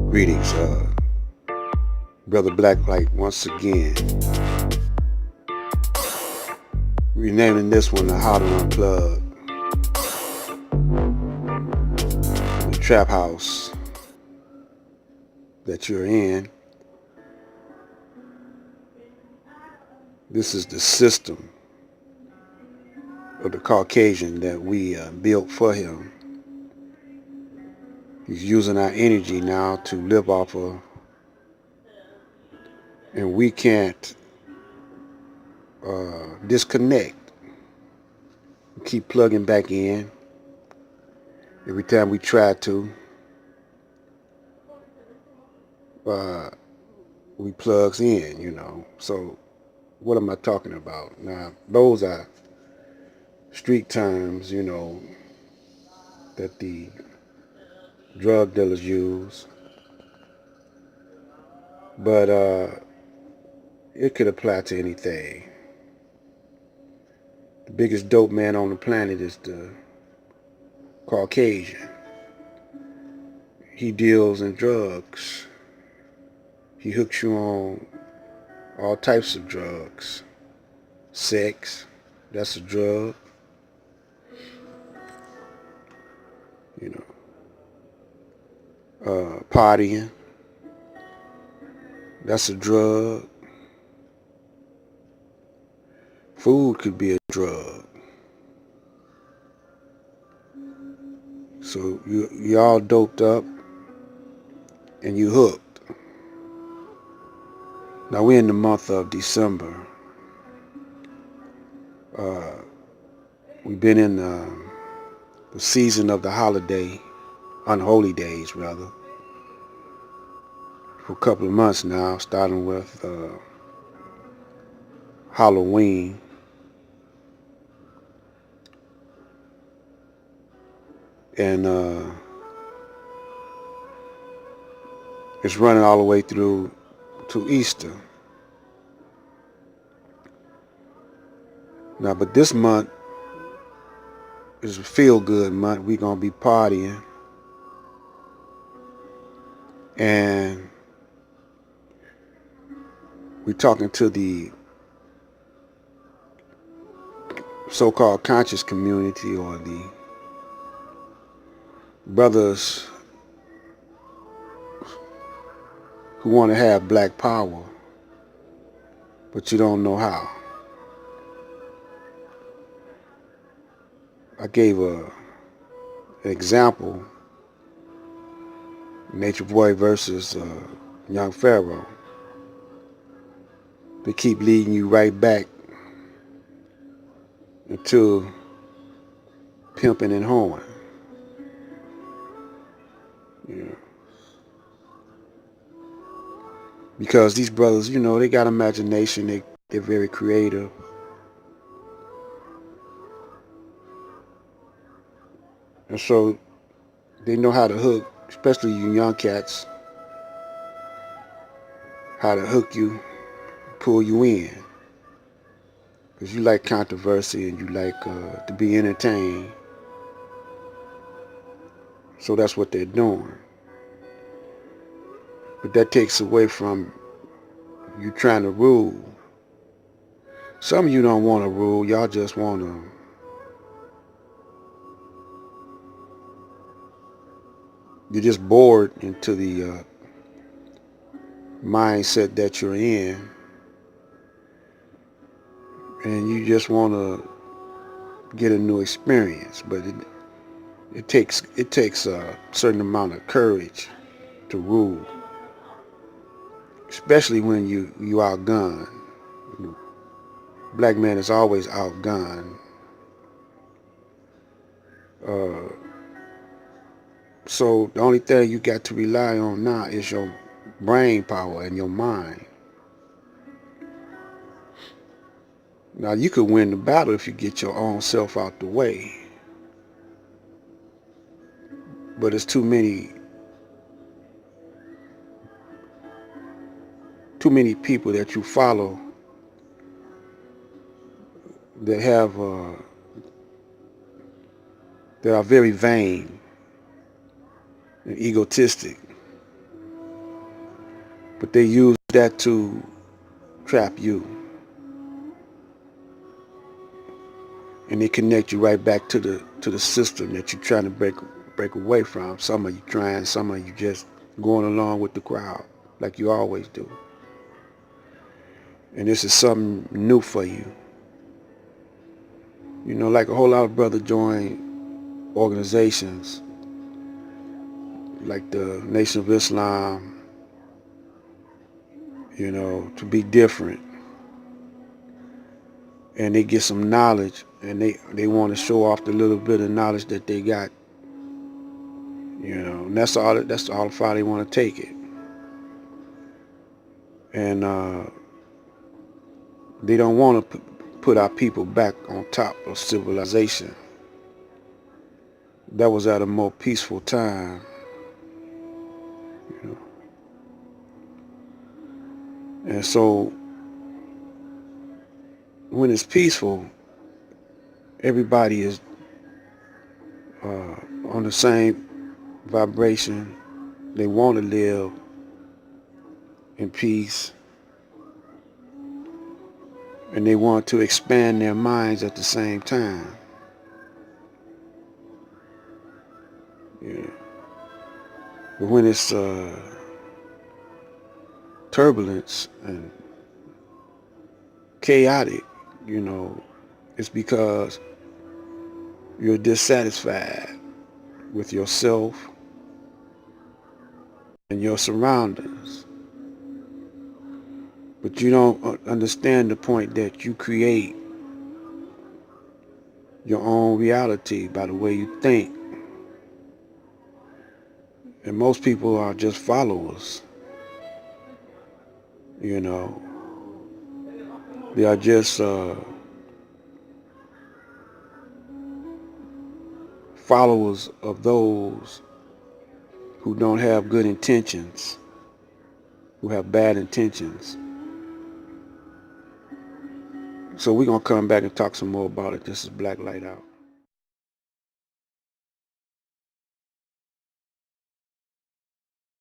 Greetings, Brother Blacklight once again. Renaming this one the How to Unplug, the trap house that you're in. This is the system of the Caucasian that we built for him. He's using our energy now to live off of, and we can't disconnect. We keep plugging back in. Every time we try to, we plugs in. So what am I talking about? Now, those are street terms, that the drug dealers use. But it could apply to anything. The biggest dope man on the planet is the Caucasian. He deals in drugs. He hooks you on all types of drugs. Sex, that's a drug. Partying, that's a drug. Food could be a drug. So you all doped up and you hooked. Now we're in the month of December. We've been in the season of the holiday, unholy days rather, for a couple of months now, starting with Halloween. And it's running all the way through to Easter. Now, but this month is a feel-good month. We're going to be partying. And we're talking to the so-called conscious community, or the brothers who want to have black power, but you don't know how. I gave an example, Nature Boy versus Young Pharaoh. They keep leading you right back into pimping and hoeing. Because these brothers, they got imagination. They're very creative. And so they know how to hook, especially you young cats, how to hook you, pull you in. Because you like controversy and you like to be entertained. So that's what they're doing. But that takes away from you trying to rule. Some of you don't want to rule. Y'all just want to you're just bored into the mindset that you're in, and you just want to get a new experience. But it takes a certain amount of courage to rule, especially when you outgunned. Black man is always outgunned. So the only thing you got to rely on now is your brain power and your mind. Now you could win the battle if you get your own self out the way. But it's too many people that you follow that have that are very vain and egotistic. But they use that to trap you. And they connect you right back to the system that you're trying to break away from. Some of you trying, some of you just going along with the crowd like you always do. And this is something new for you. You know, like a whole lot of brothers join organizations like the Nation of Islam, you know, to be different. And they get some knowledge, and they want to show off the little bit of knowledge that they got, you know, and that's all far they want to take it. And they don't want to put our people back on top of civilization. That was at a more peaceful time, you know. And so when it's peaceful, everybody is on the same vibration. They want to live in peace, and they want to expand their minds at the same time. Yeah. But when it's turbulence and chaotic, you know, it's because you're dissatisfied with yourself and your surroundings. But you don't understand the point that you create your own reality by the way you think. And most people are just followers, you know. They are just followers of those who don't have good intentions, who have bad intentions. So we're going to come back and talk some more about it. This is Black Light Out.